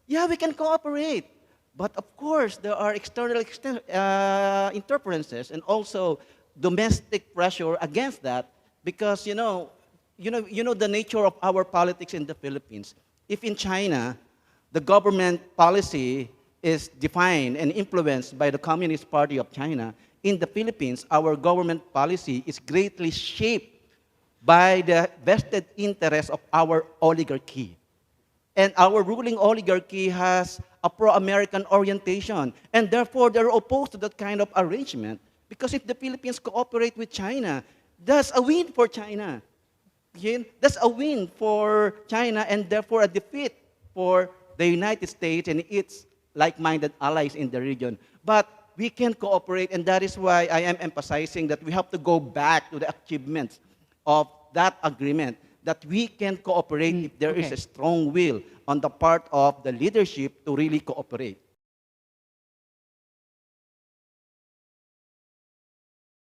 Yeah, we can cooperate. But of course, there are external interferences and also domestic pressure against that because, you know the nature of our politics in the Philippines. If in China, the government policy is defined and influenced by the Communist Party of China, in the Philippines, our government policy is greatly shaped by the vested interests of our oligarchy. And our ruling oligarchy has a pro-American orientation. And therefore, they're opposed to that kind of arrangement. Because if the Philippines cooperate with China, that's a win for China. Okay? That's a win for China and therefore a defeat for the United States and its like-minded allies in the region. But we can cooperate, and that is why I am emphasizing that we have to go back to the achievements of that agreement, that we can cooperate if there is Okay. a strong will on the part of the leadership to really cooperate.